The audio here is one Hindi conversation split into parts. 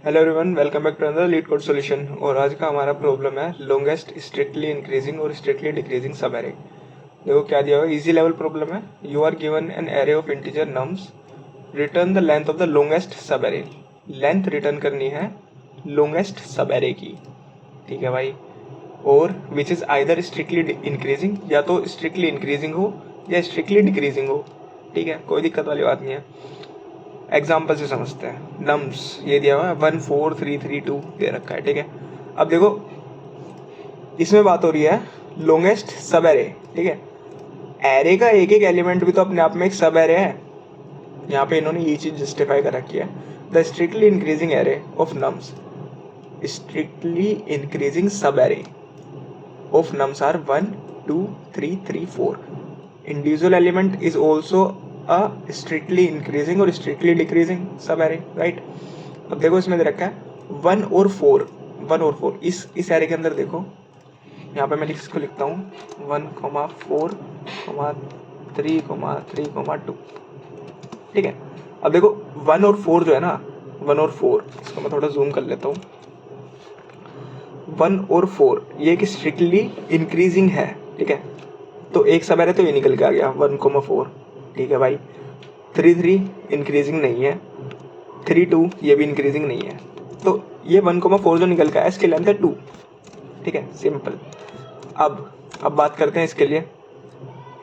Hello everyone, welcome back to another LeetCode solution. और आज का हमारा प्रॉब्लम है लॉन्गेस्ट स्ट्रिक्टली इंक्रीजिंग और स्ट्रिक्टली डिक्रीजिंग सब एरे। देखो क्या दिया हुआ है, इजी लेवल प्रॉब्लम है। You are given an array of integer nums, return the length of the longest subarray. Length return करनी है लॉन्गेस्ट सब एरे की, ठीक है भाई। और which is either strictly increasing, या तो स्ट्रिक्टली इंक्रीजिंग हो या स्ट्रिक्टली डिक्रीजिंग हो, ठीक है, कोई दिक्कत वाली बात नहीं है। एग्जाम्पल से समझते हैं। नम्स ये दिया हुआ है 1 4 3 3 2 दे रखा है, ठीक है। अब देखो इसमें बात हो रही है लॉन्गेस्ट सब एरे, ठीक है। एरे का एक एक एलिमेंट भी तो अपने आप में एक सब एरे है। यहाँ पे इन्होंने ये चीज जस्टिफाई कर रखी है। The strictly increasing array of nums, strictly increasing sub array of nums are 1 2 3 3 4। Individual element is also a strictly increasing और स्ट्रिक्टली डिक्रीजिंग सब एरे, राइट। अब देखो इसमें दे रखा है 1 और 4, 1 और 4 इस एरे के अंदर देखो। यहाँ पे मैं इसको लिखता हूँ 1 4 3 3 2, ठीक है। अब देखो 1 और 4 जो है ना, 1 और 4 इसको मैं थोड़ा जूम कर लेता हूँ। 1 और 4 ये एक स्ट्रिक्टली इंक्रीजिंग है, ठीक है। तो एक सब एरे तो ये निकल के आ गया 1 4, ठीक है भाई। 3 3 इंक्रीजिंग नहीं है, 3 2 ये भी इंक्रीजिंग नहीं है। तो ये 1 4 जो निकल के आया इसकी लेंथ है 2, ठीक है, सिंपल। अब बात करते हैं इसके लिए,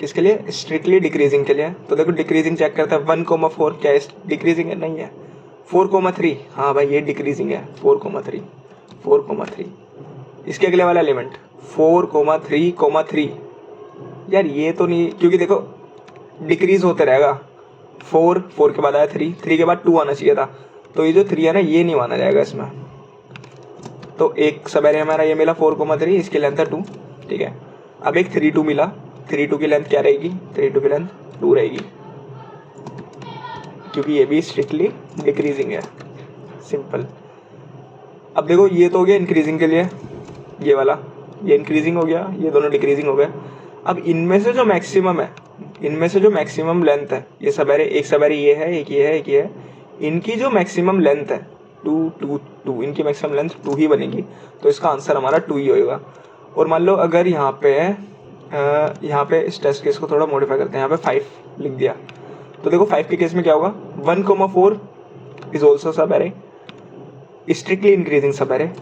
किसके लिए, स्ट्रिक्टली डिक्रीजिंग के लिए। तो देखो डिक्रीजिंग चेक करते हैं 1 4 क्या डिक्रीजिंग है, नहीं है। 4 3 हाँ भाई ये डिक्रीजिंग है, 4 3 4 3। इसके अगले वाला एलिमेंट 4 3 यार ये तो नहीं, क्योंकि देखो डिक्रीज होते रहेगा। 4 के बाद आया 3 के बाद 2 आना चाहिए था, तो ये जो 3 है ना ये नहीं माना जाएगा इसमें। तो एक सब एरे हमारा ये मिला 4 3, इसकी लेंथ है 2, ठीक है। अब एक 3 2 मिला, 3 2 की लेंथ क्या रहेगी, 3 2 की लेंथ 2 रहेगी, क्योंकि ये भी स्ट्रिक्टली डिक्रीजिंग है, सिंपल। अब देखो ये तो हो गया इंक्रीजिंग के लिए, ये वाला ये इंक्रीजिंग हो गया, ये दोनों डिक्रीजिंग हो गए। अब इनमें से जो मैक्सिमम है, इनमें से जो मैक्सिमम लेंथ है, ये सब एरे, एक सब एरे ये है, एक ये है, एक ये है, इनकी जो मैक्सिमम लेंथ है 2 2 2, इनकी मैक्सिमम लेंथ 2 ही बनेगी। तो इसका आंसर हमारा 2 ही होएगा। और मान लो अगर यहाँ पे इस टेस्ट केस को थोड़ा मॉडिफाई करते हैं, यहाँ पे 5 लिख दिया, तो देखो 5 के केस में क्या होगा, 1 4 इज ऑल्सो सब array, strictly increasing sub array.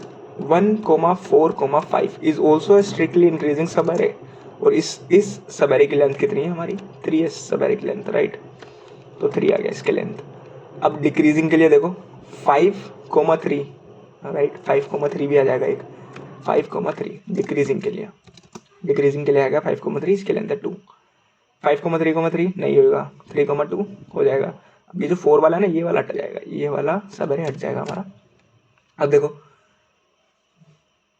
1 4 5 is also strictly increasing sub array. और इस सब एरे की लेंथ कितनी है हमारी, 3 है सब एरे की लेंथ, राइट। तो 3 आ गया इसके लेंथ। अब डिक्रीजिंग के लिए देखो 5 3, राइट, 5 3 भी आ जाएगा एक, 5 3 डिक्रीजिंग के लिए, डिक्रीजिंग के लिए आएगा 5 3, इसके लेंथ है 2। 5 3 नहीं होगा, 3 2 हो जाएगा। अब ये जो 4 वाला है ना, ये वाला हट जाएगा, ये वाला सब एरे हट जाएगा हमारा। अब देखो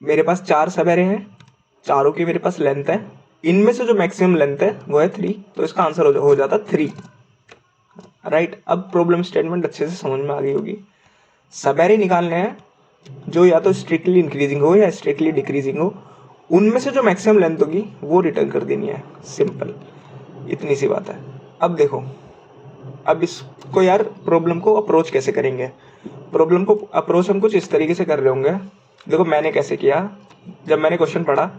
मेरे पास 4 सब एरे हैं, चारों की मेरे पास लेंथ है, इनमें से जो मैक्सिमम लेंथ है वो है 3, तो इसका आंसर हो जाता 3, राइट। अब प्रॉब्लम स्टेटमेंट अच्छे से समझ में आ गई होगी। सब एरे निकालने हैं जो या तो स्ट्रिक्टली इंक्रीजिंग हो या स्ट्रिक्टली डिक्रीजिंग हो, उनमें से जो मैक्सिमम लेंथ होगी वो रिटर्न कर देनी है, सिंपल, इतनी सी बात है। अब देखो, अब इसको यार प्रॉब्लम को अप्रोच कैसे करेंगे। प्रॉब्लम को अप्रोच हम कुछ इस तरीके से कर रहे होंगे। देखो मैंने कैसे किया, जब मैंने क्वेश्चन पढ़ा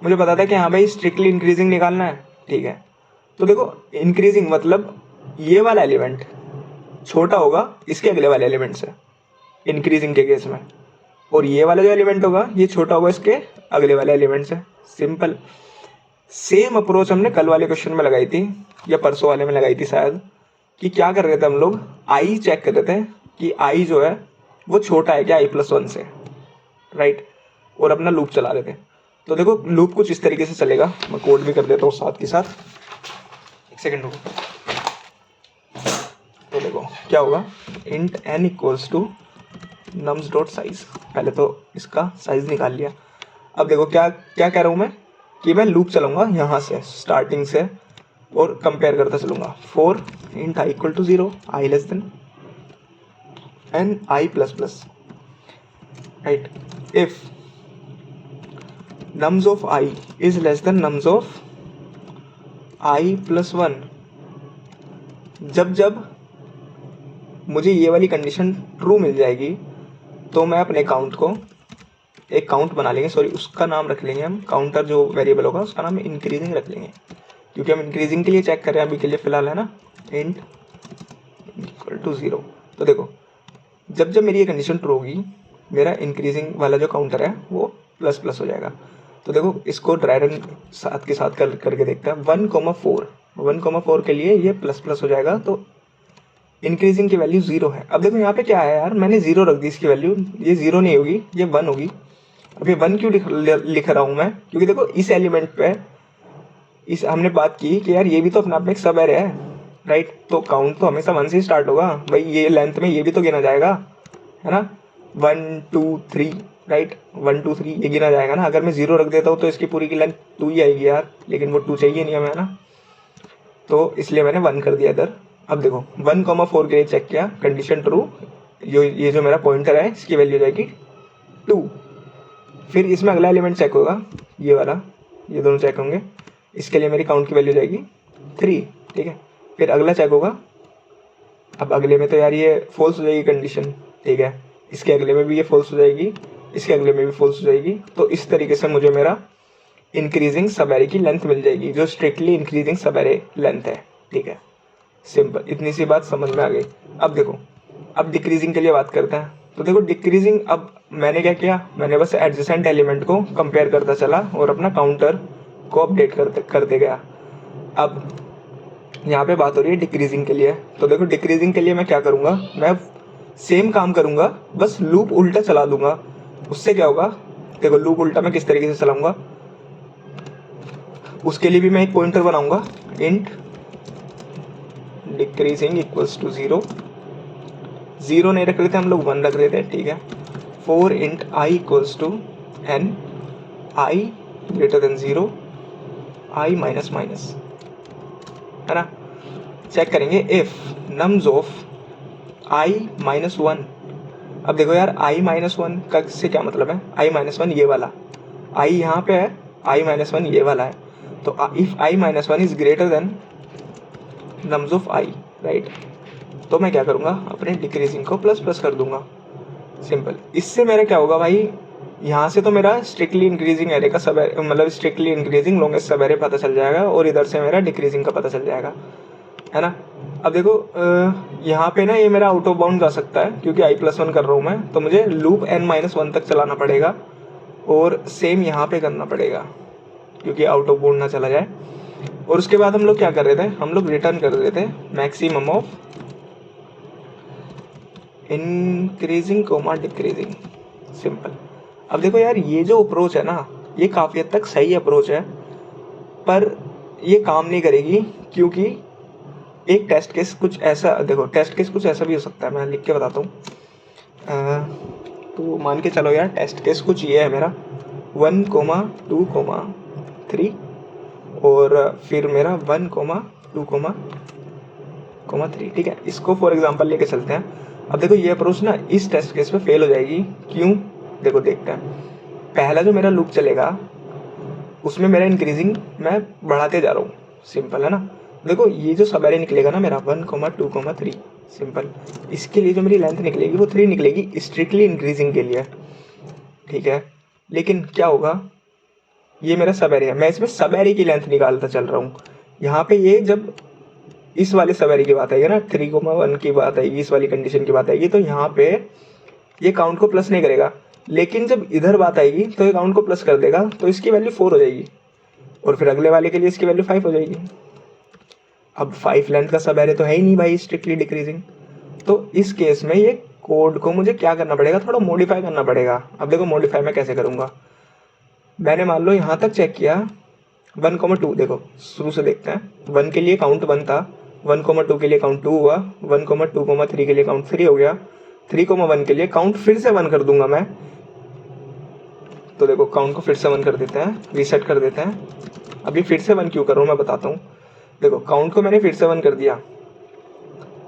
मुझे पता था कि हाँ भाई स्ट्रिक्टली इंक्रीजिंग निकालना है, ठीक है। तो देखो इंक्रीजिंग मतलब ये वाला एलिमेंट छोटा होगा इसके अगले वाले एलिमेंट से, इंक्रीजिंग के केस में, और ये वाला जो एलिमेंट होगा ये छोटा होगा इसके अगले वाले एलिमेंट से, सिंपल। सेम अप्रोच हमने कल वाले क्वेश्चन में लगाई थी या परसों वाले में लगाई थी शायद, कि क्या कर रहे थे हम लोग, आई चेक कर रहे थे कि आई जो है वो छोटा है क्या i+1 से, राइट, और अपना लूप चला रहे थे। तो देखो लूप कुछ इस तरीके से चलेगा, मैं कोड भी कर देता हूँ साथ के साथ, एक सेकेंड रुको। तो देखो क्या होगा, int n equals to nums dot size, पहले तो इसका साइज निकाल लिया। अब देखो क्या क्या कह रहा हूँ मैं, कि मैं लूप चलाऊंगा यहाँ से स्टार्टिंग से और कंपेयर करता चलूंगा। 4 int I equal to 0, I less than N I plus plus, right. If nums of I is less than nums of i+1, जब जब मुझे ये वाली कंडीशन ट्रू मिल जाएगी तो मैं अपने काउंट को एक काउंट बना लेंगे, सॉरी उसका नाम रख लेंगे हम, काउंटर जो वेरिएबल होगा उसका नाम इंक्रीजिंग रख लेंगे, क्योंकि हम इंक्रीजिंग के लिए चेक कर रहे हैं अभी के लिए फ़िलहाल, है ना। Int equal to 0। तो देखो जब जब मेरी ये कंडीशन ट्रू होगी, मेरा इंक्रीजिंग वाला जो काउंटर है वो प्लस प्लस हो जाएगा। तो देखो इसको ड्राई रन साथ के साथ करके देखते हैं। 1,4 के लिए ये प्लस प्लस हो जाएगा, तो इंक्रीजिंग की वैल्यू 0 है। अब देखो यहाँ पे क्या है यार, मैंने 0 रख दी इसकी वैल्यू, ये 0 नहीं होगी, ये 1 होगी। अब ये 1 क्यों लिख रहा हूँ मैं, क्योंकि देखो इस एलिमेंट पे इस हमने बात की कि यार ये भी तो अपने आप में एक सब एरे है, राइट। तो काउंट तो हमेशा 1 से ही स्टार्ट होगा भाई, ये लेंथ में ये भी तो गिना जाएगा, है ना। 1 2 3, राइट, 1 2 3 ये गिना जाएगा ना। अगर मैं 0 रख देता हूँ तो इसकी पूरी की लेंथ 2 ही आएगी यार, लेकिन वो 2 चाहिए नहीं हमें, है ना। तो इसलिए मैंने 1 कर दिया इधर। अब देखो 1,4 के लिए चेक किया, कंडीशन ट्रू, ये जो मेरा पॉइंटर है इसकी वैल्यू जाएगी 2। फिर इसमें अगला एलिमेंट चेक होगा, ये वाला, ये दोनों चेक होंगे। इसके लिए मेरी काउंट की वैल्यू जाएगी 3, ठीक है। फिर अगला चेक होगा, अब अगले में तो यार ये फॉल्स हो जाएगी कंडीशन, ठीक है। इसके अगले में भी ये फॉल्स हो जाएगी, इसके अगले में भी फॉल्स हो जाएगी। तो इस तरीके से मुझे मेरा इंक्रीजिंग सब एरे की लेंथ मिल जाएगी, जो strictly increasing sub array length है, ठीक है। सिंपल, इतनी सी बात समझ में आ गई। अब देखो, अब डिक्रीजिंग के लिए बात करते हैं। तो देखो डिक्रीजिंग, अब मैंने क्या किया, मैंने बस एडजेसेंट एलिमेंट को कंपेयर करता चला और अपना काउंटर को अपडेट करते गया। अब यहाँ पे बात हो रही है डिक्रीजिंग के लिए। तो देखो डिक्रीजिंग के लिए मैं क्या करूँगा, मैं सेम काम करूँगा, बस लूप उल्टा चला दूंगा। उससे क्या होगा, देखो लूप उल्टा मैं किस तरीके से चलाऊंगा, उसके लिए भी मैं एक पॉइंटर बनाऊंगा, इंट डिक्रीजिंग इक्वल्स टू 0। 0 नहीं रख रहे थे हम लोग, 1 रख रहे थे, ठीक है। 4 int I equals to n, I greater than 0, I minus minus, है ना। चेक करेंगे इफ नम्स ऑफ i -1। अब देखो यार i -1 का से क्या मतलब है, i -1 ये वाला, i यहाँ पे है, i -1 ये वाला है। तो if i -1 is greater than nums of i, right, तो मैं क्या करूँगा, अपने डिक्रीजिंग को प्लस प्लस कर दूंगा, सिंपल। इससे मेरा क्या होगा भाई, यहाँ से तो मेरा स्ट्रिक्टली इंक्रीजिंग एरे का सब, मतलब स्ट्रिक्टली इंक्रीजिंग लॉन्गेस्ट सब एरे पता चल जाएगा, और इधर से मेरा डिक्रीजिंग का पता चल जाएगा, है ना। अब देखो यहाँ पे ना ये मेरा आउट ऑफ बाउंड जा सकता है, क्योंकि i+1 कर रहा हूँ मैं, तो मुझे लूप n-1 तक चलाना पड़ेगा, और सेम यहाँ पे करना पड़ेगा, क्योंकि आउट ऑफ बाउंड ना चला जाए। और उसके बाद हम लोग क्या कर रहे थे, हम लोग रिटर्न कर रहे थे maximum of increasing comma decreasing, simple. अब देखो यार ये जो अप्रोच है ना, ये काफ़ी हद तक सही अप्रोच है, पर ये काम नहीं करेगी, क्योंकि एक टेस्ट केस कुछ ऐसा, देखो टेस्ट केस कुछ ऐसा भी हो सकता है, मैं लिख के बताता हूँ। तो मान के चलो यार टेस्ट केस कुछ ये है मेरा 1,2,3, और फिर मेरा 1,2,3, ठीक है। इसको फॉर एग्जांपल लेके चलते हैं। अब देखो ये अप्रोच ना इस टेस्ट केस में फेल हो जाएगी, क्यों, देखो देखते हैं। पहला जो मेरा लूप चलेगा उसमें मेरा इंक्रीजिंग मैं बढ़ाते जा रहा हूँ, सिंपल, है ना। देखो ये जो सब एरे निकलेगा ना मेरा 1,2,3, सिंपल, इसके लिए जो मेरी लेंथ निकलेगी वो 3 निकलेगी स्ट्रिक्टली इंक्रीजिंग के लिए, ठीक है। लेकिन क्या होगा, ये मेरा सब एरे है, मैं इसमें सब एरे की लेंथ निकालता चल रहा हूँ। यहाँ पे ये जब इस वाले सब एरे की बात आएगी ना, 3,1 की बात आएगी, इस वाली कंडीशन की बात आएगी, तो यहाँ पे ये काउंट को प्लस नहीं करेगा। लेकिन जब इधर बात आएगी तो ये काउंट को प्लस कर देगा, तो इसकी वैल्यू 4 हो जाएगी, और फिर अगले वाले के लिए इसकी वैल्यू 5 हो जाएगी। अब 5 लेंथ का सब एरे तो है ही नहीं भाई स्ट्रिक्टली डिक्रीजिंग, तो इस केस में ये कोड को मुझे क्या करना पड़ेगा, थोड़ा मॉडिफाई करना पड़ेगा। अब देखो मॉडिफाई मैं कैसे करूँगा, मैंने मान लो यहाँ तक चेक किया 1,2, देखो शुरू से देखते हैं। 1 के लिए काउंट 1 था, 1,2 के लिए काउंट 2 हुआ, 1,2,3 के लिए काउंट 3 हो गया, 3,1 के लिए काउंट फिर से 1 कर दूंगा मैं। तो देखो काउंट को फिर से 1 कर देते हैं, रीसेट कर देते हैं। अभी फिर से 1 क्यों कर रहा हूँ मैं बताता हूँ। देखो काउंट को मैंने फिर से 1 कर दिया,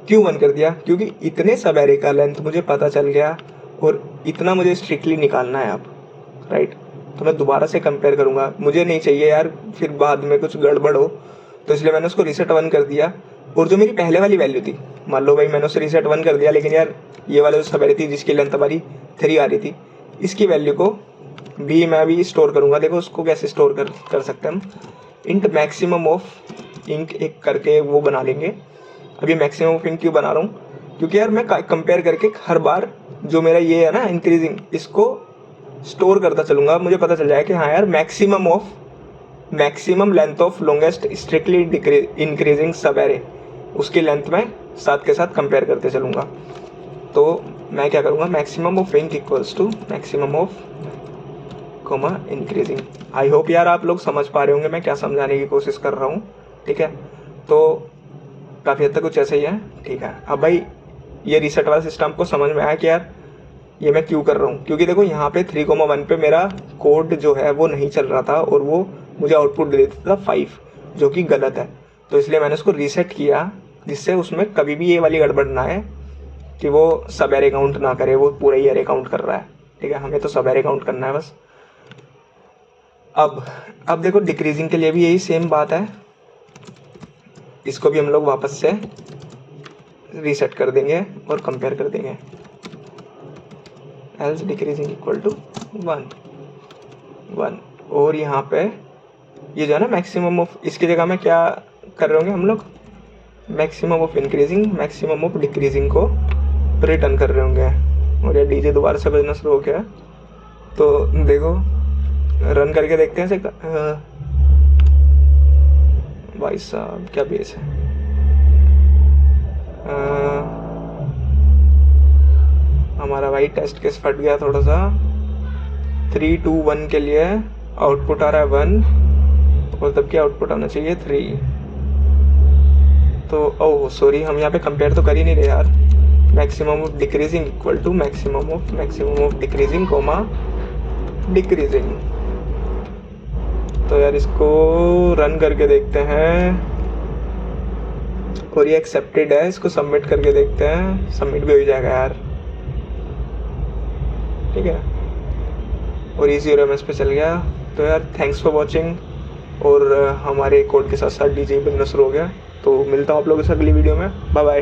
क्यों 1 कर दिया, क्योंकि इतने सब एरे का लेंथ मुझे पता चल गया, और इतना मुझे स्ट्रिक्टली निकालना है अब, राइट। तो मैं दोबारा से कंपेयर करूँगा, मुझे नहीं चाहिए यार फिर बाद में कुछ गड़बड़ हो, तो इसलिए मैंने उसको रीसेट 1 कर दिया। और जो मेरी पहले वाली वैल्यू थी, मान लो भाई मैंने उसे रीसेट 1 कर दिया, लेकिन यार ये वाला जो सेवेरिटी जिसकी लेंथ हमारी 3 आ रही थी, इसकी वैल्यू को भी मैं अभी स्टोर करूँगा। देखो उसको कैसे स्टोर कर सकते हैं हम, इंट मैक्सिमम ऑफ इंक एक करके वो बना लेंगे। अभी मैक्सिमम ऑफ इंक क्यों बना रहा हूँ, क्योंकि यार मैं कंपेयर करके हर बार जो मेरा ये है ना इंक्रीजिंग, इसको स्टोर करता चलूँगा। मुझे पता चल जाए कि हाँ यार maximum length of longest strictly increasing sub array, उसकी लेंथ में साथ के साथ कंपेयर करते चलूँगा। तो मैं क्या करूँगा, maximum of inc equals to maximum of comma increasing. I hope यार आप लोग समझ पा रहे होंगे मैं क्या समझाने की कोशिश कर रहा हूँ। ठीक है, तो काफ़ी हद तक कुछ ऐसा ही है। ठीक है, अब भाई ये रीसेट वाला सिस्टम को समझ में आया कि यार ये मैं क्यों कर रहा हूँ, क्योंकि देखो यहाँ पे 3,1 पे मेरा कोड जो है वो नहीं चल रहा था और वो मुझे आउटपुट दे देता था 5, जो कि गलत है। तो इसलिए मैंने उसको रीसेट किया, जिससे उसमें कभी भी ये वाली गड़बड़ ना है कि वो सब एरे काउंट ना करे, वो पूरा ही एरे काउंट कर रहा है। ठीक है, हमें तो सब एरे काउंट करना है बस। अब देखो डिक्रीजिंग के लिए भी यही सेम बात है, इसको भी हम लोग वापस से रीसेट कर देंगे और कंपेयर कर देंगे। एल्स डिक्रीजिंग इक्वल टू 1 और यहाँ पे ये जो है ना मैक्सिमम ऑफ, इसकी जगह में क्या कर रहे होंगे हम लोग, maximum of increasing maximum of decreasing को रिटर्न कर रहे होंगे। और ये डीजे दोबारा से बजना शुरू हो गया, तो देखो रन करके देखते हैं। भाई साहब क्या बेस है। हमारा भाई टेस्ट केस फट गया थोड़ा सा। 3, 2, 1 के लिए आउटपुट आ रहा है 1 और तब क्या आउटपुट आना चाहिए 3। तो ओह सॉरी, हम यहाँ पे कंपेयर तो कर ही नहीं रहे यार। Maximum of decreasing equal to maximum of decreasing comma decreasing. तो यार इसको रन करके देखते हैं और ये एक्सेप्टेड है, इसको सबमिट करके देखते हैं। सबमिट भी हो जाएगा यार। ठीक है, और इजी RMS पे चल गया। तो यार थैंक्स फॉर वॉचिंग, और हमारे कोड के साथ साथ डीजे बजना शुरू हो गया। तो मिलता हूँ आप लोगों से अगली वीडियो में। Bye bye.